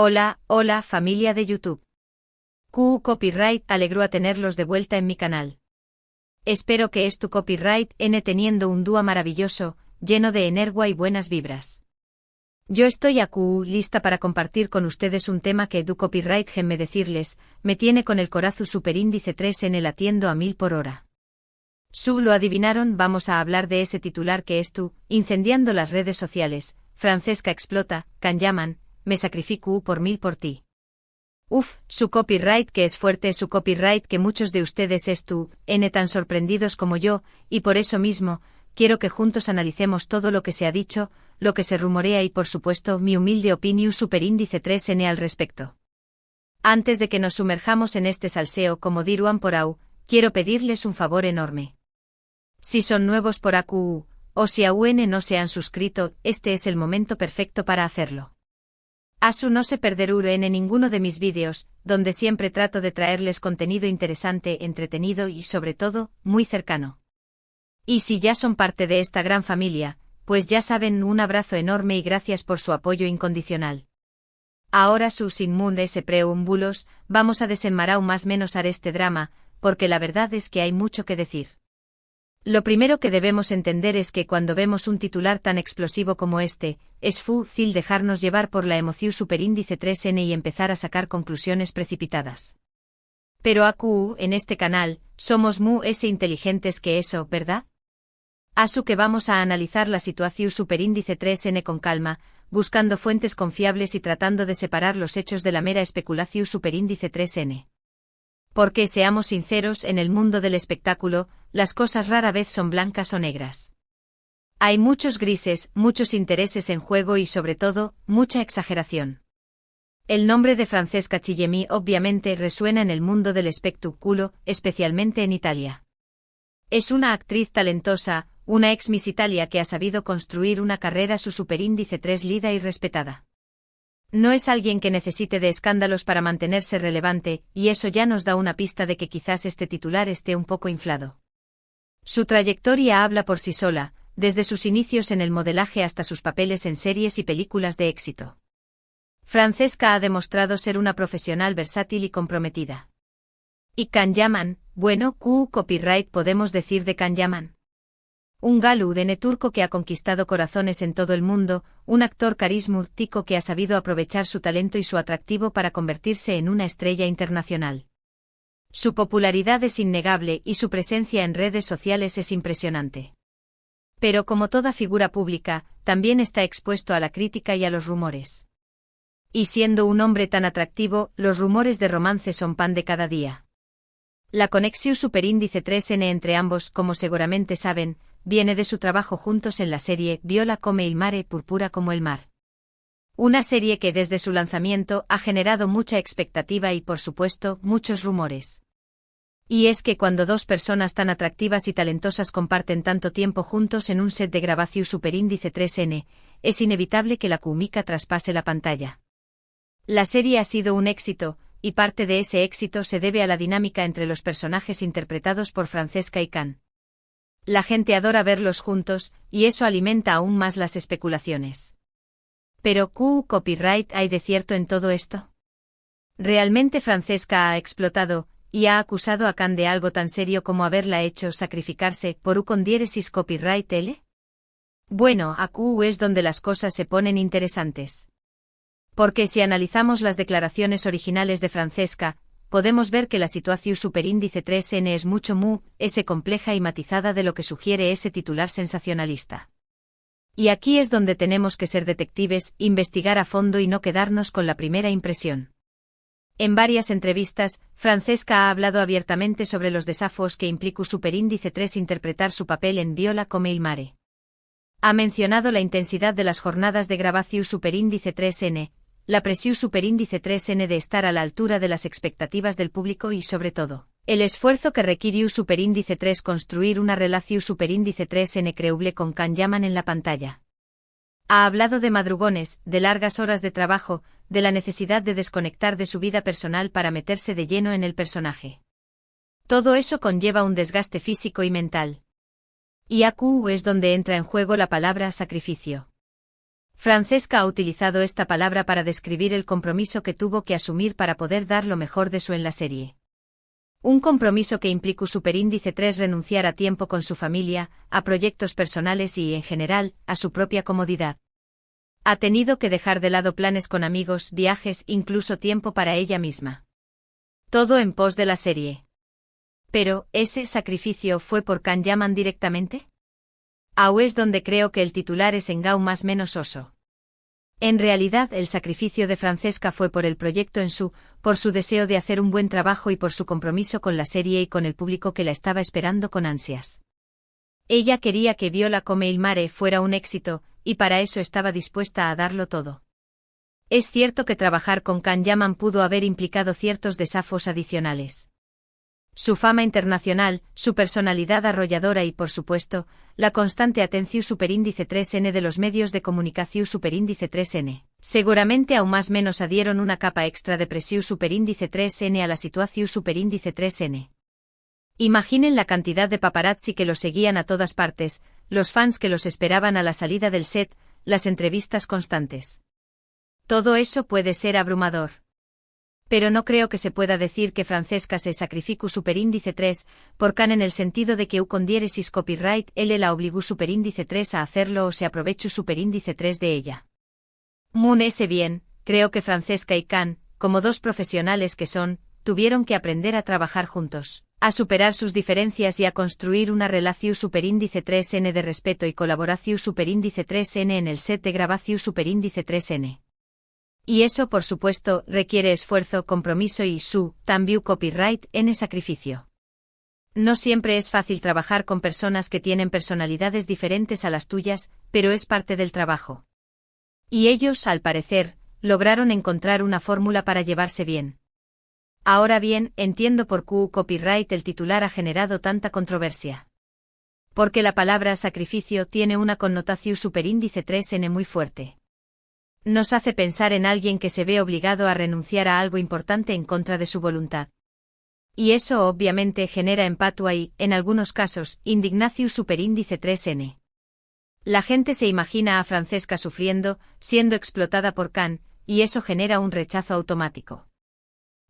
Hola familia de YouTube. QU Copyright alegró a tenerlos de vuelta en mi canal. Espero que es tu copyright teniendo un dúo maravilloso, lleno de energía y buenas vibras. Yo estoy a QU lista para compartir con ustedes un tema que du copyright me decirles, me tiene con el corazón superíndice 3N latiendo a 1000 por hora. Lo adivinaron, vamos a hablar de ese titular que es tú, incendiando las redes sociales, Francesca explota, can llaman, me sacrifico por 1000 por ti. Su copyright que es fuerte, su copyright que muchos de ustedes es tú, tan sorprendidos como yo, y por eso mismo, quiero que juntos analicemos todo lo que se ha dicho, lo que se rumorea y por supuesto mi humilde opinión superíndice 3N al respecto. Antes de que nos sumerjamos en este salseo como diruan por AU, quiero pedirles un favor enorme. Si son nuevos por AQU, o si aún no se han suscrito, este es el momento perfecto para hacerlo. Asu no se perderán en ninguno de mis vídeos, donde siempre trato de traerles contenido interesante, entretenido y sobre todo, muy cercano. Y si ya son parte de esta gran familia, pues ya saben, un abrazo enorme y gracias por su apoyo incondicional. Ahora sin mundes preámbulos, vamos a desenmarcar más menos este drama, porque la verdad es que hay mucho que decir. Lo primero que debemos entender es que cuando vemos un titular tan explosivo como este, es fácil dejarnos llevar por la emoción superíndice 3N y empezar a sacar conclusiones precipitadas. Pero AQU, en este canal, somos muy inteligentes que eso, ¿verdad? Asu que vamos a analizar la situación superíndice 3N con calma, buscando fuentes confiables y tratando de separar los hechos de la mera especulación superíndice 3N. Porque seamos sinceros, en el mundo del espectáculo, las cosas rara vez son blancas o negras. Hay muchos grises, muchos intereses en juego y sobre todo, mucha exageración. El nombre de Francesca Chillemi obviamente resuena en el mundo del espectáculo, especialmente en Italia. Es una actriz talentosa, una ex Miss Italia que ha sabido construir una carrera su superíndice 3 lida y respetada. No es alguien que necesite de escándalos para mantenerse relevante, y eso ya nos da una pista de que quizás este titular esté un poco inflado. Su trayectoria habla por sí sola, desde sus inicios en el modelaje hasta sus papeles en series y películas de éxito. Francesca ha demostrado ser una profesional versátil y comprometida. ¿Y can llaman? Bueno, QU Copyright podemos decir de can llaman. Un galú turco que ha conquistado corazones en todo el mundo, un actor carismático que ha sabido aprovechar su talento y su atractivo para convertirse en una estrella internacional. Su popularidad es innegable y su presencia en redes sociales es impresionante. Pero como toda figura pública, también está expuesto a la crítica y a los rumores. Y siendo un hombre tan atractivo, los rumores de romance son pan de cada día. La conexión superíndice 3N entre ambos, como seguramente saben, viene de su trabajo juntos en la serie Viola come il mare, púrpura como el mar. Una serie que desde su lanzamiento ha generado mucha expectativa y por supuesto, muchos rumores. Y es que cuando dos personas tan atractivas y talentosas comparten tanto tiempo juntos en un set de grabación superíndice 3N, es inevitable que la química traspase la pantalla. La serie ha sido un éxito, y parte de ese éxito se debe a la dinámica entre los personajes interpretados por Francesca y Can. La gente adora verlos juntos, y eso alimenta aún más las especulaciones. Pero ¿QU Copyright hay de cierto en todo esto? ¿Realmente Francesca ha explotado, y ha acusado a Can de algo tan serio como haberla hecho sacrificarse por con diéresis copyright L? Bueno, AQU es donde las cosas se ponen interesantes. Porque si analizamos las declaraciones originales de Francesca, podemos ver que la situación superíndice 3N es mucho compleja y matizada de lo que sugiere ese titular sensacionalista. Y aquí es donde tenemos que ser detectives, investigar a fondo y no quedarnos con la primera impresión. En varias entrevistas, Francesca ha hablado abiertamente sobre los desafíos que implica superíndice 3 interpretar su papel en Viola come il mare. Ha mencionado la intensidad de las jornadas de grabación superíndice 3N, la presión superíndice 3N de estar a la altura de las expectativas del público y sobre todo, el esfuerzo que requiere superíndice 3 construir una relación superíndice 3N creíble con can llaman en la pantalla. Ha hablado de madrugones, de largas horas de trabajo, de la necesidad de desconectar de su vida personal para meterse de lleno en el personaje. Todo eso conlleva un desgaste físico y mental. Y AQU es donde entra en juego la palabra sacrificio. Francesca ha utilizado esta palabra para describir el compromiso que tuvo que asumir para poder dar lo mejor de su en la serie. Un compromiso que implica superíndice 3 renunciar a tiempo con su familia, a proyectos personales y, en general, a su propia comodidad. Ha tenido que dejar de lado planes con amigos, viajes, incluso tiempo para ella misma. Todo en pos de la serie. Pero, ¿ese sacrificio fue por Can Yaman directamente? Ahí es donde creo que el titular es engau más menos oso. En realidad el sacrificio de Francesca fue por el proyecto en su, por su deseo de hacer un buen trabajo y por su compromiso con la serie y con el público que la estaba esperando con ansias. Ella quería que Viola come il mare fuera un éxito, y para eso estaba dispuesta a darlo todo. Es cierto que trabajar con Can Yaman pudo haber implicado ciertos desafíos adicionales. Su fama internacional, su personalidad arrolladora y, por supuesto, la constante atención superíndice 3N de los medios de comunicación superíndice 3N. Seguramente aún más menos adhieron una capa extra de presión superíndice 3N a la situación superíndice 3N. Imaginen la cantidad de paparazzi que los seguían a todas partes, los fans que los esperaban a la salida del set, las entrevistas constantes. Todo eso puede ser abrumador. Pero no creo que se pueda decir que Francesca se sacrificó superíndice 3 por Can en el sentido de que con diéresis copyright él la obligó superíndice 3 a hacerlo o se aprovechó superíndice 3 de ella. Moon ese bien, creo que Francesca y Can, como dos profesionales que son, tuvieron que aprender a trabajar juntos, a superar sus diferencias y a construir una relación superíndice 3N de respeto y colaboración superíndice 3N en el set de grabación superíndice 3N. Y eso, por supuesto, requiere esfuerzo, compromiso y también copyright en sacrificio. No siempre es fácil trabajar con personas que tienen personalidades diferentes a las tuyas, pero es parte del trabajo. Y ellos, al parecer, lograron encontrar una fórmula para llevarse bien. Ahora bien, entiendo por qué copyright el titular ha generado tanta controversia. Porque la palabra sacrificio tiene una connotación superíndice 3N muy fuerte. Nos hace pensar en alguien que se ve obligado a renunciar a algo importante en contra de su voluntad. Y eso obviamente genera empatua y, en algunos casos, indignación superíndice 3N. La gente se imagina a Francesca sufriendo, siendo explotada por Can, y eso genera un rechazo automático.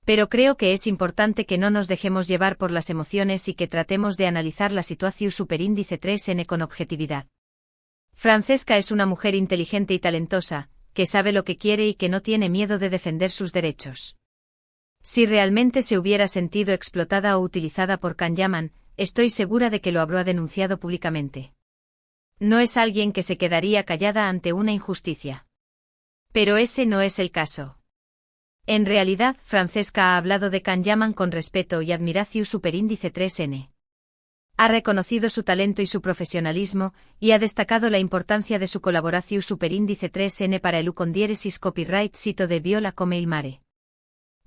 Pero creo que es importante que no nos dejemos llevar por las emociones y que tratemos de analizar la situación superíndice 3N con objetividad. Francesca es una mujer inteligente y talentosa, que sabe lo que quiere y que no tiene miedo de defender sus derechos. Si realmente se hubiera sentido explotada o utilizada por Can Yaman, estoy segura de que lo habrá denunciado públicamente. No es alguien que se quedaría callada ante una injusticia. Pero ese no es el caso. En realidad, Francesca ha hablado de Can Yaman con respeto y admiración superíndice 3N. Ha reconocido su talento y su profesionalismo, y ha destacado la importancia de su colaboración superíndice 3N para el con diéresis copyright sito de Viola come il mare.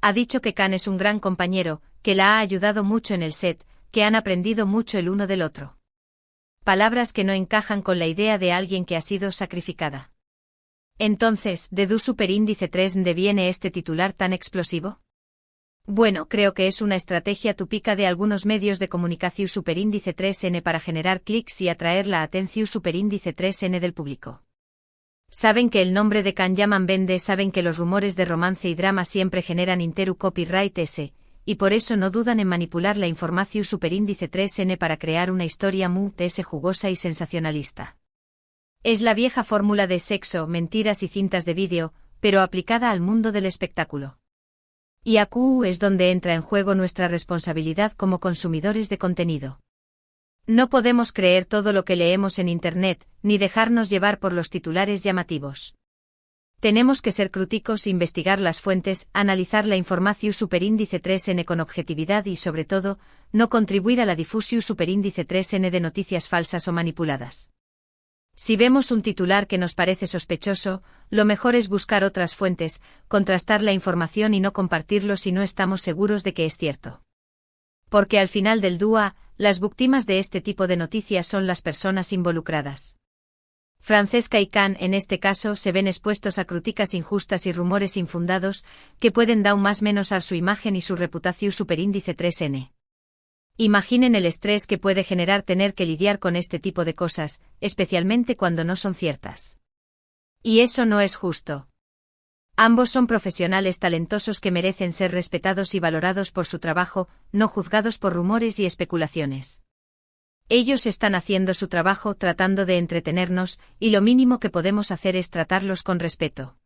Ha dicho que Can es un gran compañero, que la ha ayudado mucho en el set, que han aprendido mucho el uno del otro. Palabras que no encajan con la idea de alguien que ha sido sacrificada. Entonces, ¿de du superíndice 3 viene este titular tan explosivo? Bueno, creo que es una estrategia típica de algunos medios de comunicación superíndice 3N para generar clics y atraer la atención superíndice 3N del público. Saben que el nombre de Can Yaman vende, saben que los rumores de romance y drama siempre generan interu copyright ese, y por eso no dudan en manipular la información superíndice 3N para crear una historia muy jugosa y sensacionalista. Es la vieja fórmula de sexo, mentiras y cintas de vídeo, pero aplicada al mundo del espectáculo. Y aquí es donde entra en juego nuestra responsabilidad como consumidores de contenido. No podemos creer todo lo que leemos en Internet, ni dejarnos llevar por los titulares llamativos. Tenemos que ser críticos, investigar las fuentes, analizar la información superíndice 3N con objetividad y, sobre todo, no contribuir a la difusión superíndice 3N de noticias falsas o manipuladas. Si vemos un titular que nos parece sospechoso, lo mejor es buscar otras fuentes, contrastar la información y no compartirlo si no estamos seguros de que es cierto. Porque al final del día, las víctimas de este tipo de noticias son las personas involucradas. Francesca y Can, en este caso, se ven expuestos a críticas injustas y rumores infundados, que pueden dar más menos a su imagen y su reputación superíndice 3N. Imaginen el estrés que puede generar tener que lidiar con este tipo de cosas, especialmente cuando no son ciertas. Y eso no es justo. Ambos son profesionales talentosos que merecen ser respetados y valorados por su trabajo, no juzgados por rumores y especulaciones. Ellos están haciendo su trabajo tratando de entretenernos, y lo mínimo que podemos hacer es tratarlos con respeto.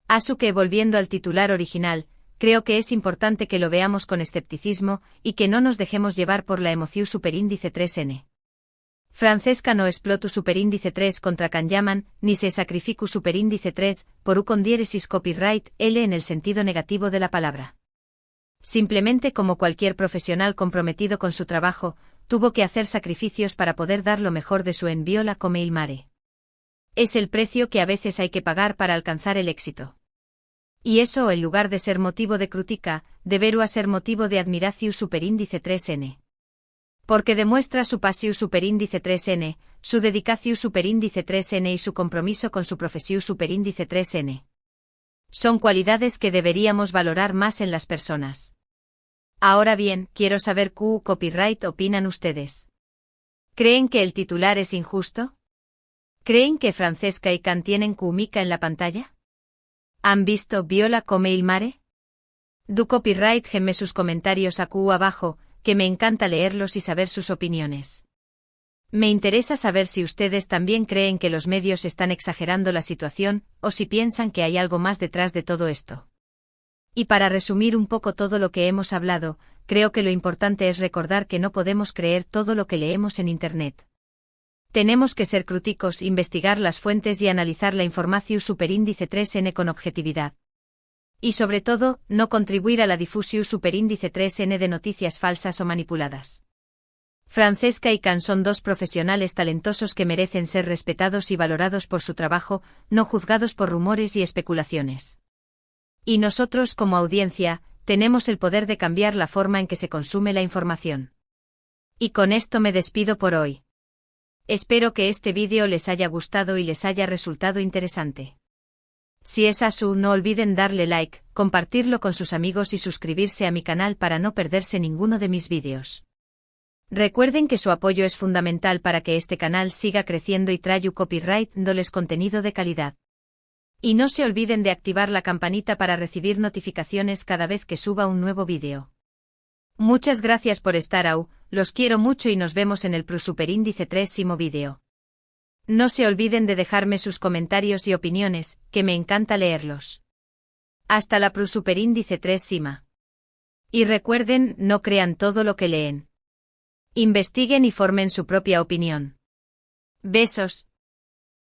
Asuke, volviendo al titular original, creo que es importante que lo veamos con escepticismo, y que no nos dejemos llevar por la emoción superíndice 3N. Francesca no explotu superíndice 3 contra Kanyaman, ni se sacrificu superíndice 3, por con diéresis copyright L en el sentido negativo de la palabra. Simplemente, como cualquier profesional comprometido con su trabajo, tuvo que hacer sacrificios para poder dar lo mejor de su en viola come il mare. Es el precio que a veces hay que pagar para alcanzar el éxito. Y eso, en lugar de ser motivo de crítica, deberá ser motivo de admiración superíndice 3N. Porque demuestra su pasión superíndice 3N, su dedicación superíndice 3N y su compromiso con su profesión superíndice 3N. Son cualidades que deberíamos valorar más en las personas. Ahora bien, quiero saber qué copyright opinan ustedes. ¿Creen que el titular es injusto? ¿Creen que Francesca y Kan tienen Kumika en la pantalla? ¿Han visto Viola come il mare? Du copyright gemme sus comentarios abajo, que me encanta leerlos y saber sus opiniones. Me interesa saber si ustedes también creen que los medios están exagerando la situación, o si piensan que hay algo más detrás de todo esto. Y para resumir un poco todo lo que hemos hablado, creo que lo importante es recordar que no podemos creer todo lo que leemos en Internet. Tenemos que ser críticos, investigar las fuentes y analizar la información superíndice 3N con objetividad. Y sobre todo, no contribuir a la difusión superíndice 3N de noticias falsas o manipuladas. Francesca y Kan son dos profesionales talentosos que merecen ser respetados y valorados por su trabajo, no juzgados por rumores y especulaciones. Y nosotros, como audiencia, tenemos el poder de cambiar la forma en que se consume la información. Y con esto me despido por hoy. Espero que este vídeo les haya gustado y les haya resultado interesante. Si es así, no olviden darle like, compartirlo con sus amigos y suscribirse a mi canal para no perderse ninguno de mis vídeos. Recuerden que su apoyo es fundamental para que este canal siga creciendo y traiga copyright dándoles contenido de calidad. Y no se olviden de activar la campanita para recibir notificaciones cada vez que suba un nuevo vídeo. Muchas gracias por estar ahí, los quiero mucho y nos vemos en el superíndice 3º vídeo. No se olviden de dejarme sus comentarios y opiniones, que me encanta leerlos. Hasta la superíndice 3º. Y recuerden, no crean todo lo que leen. Investiguen y formen su propia opinión. Besos.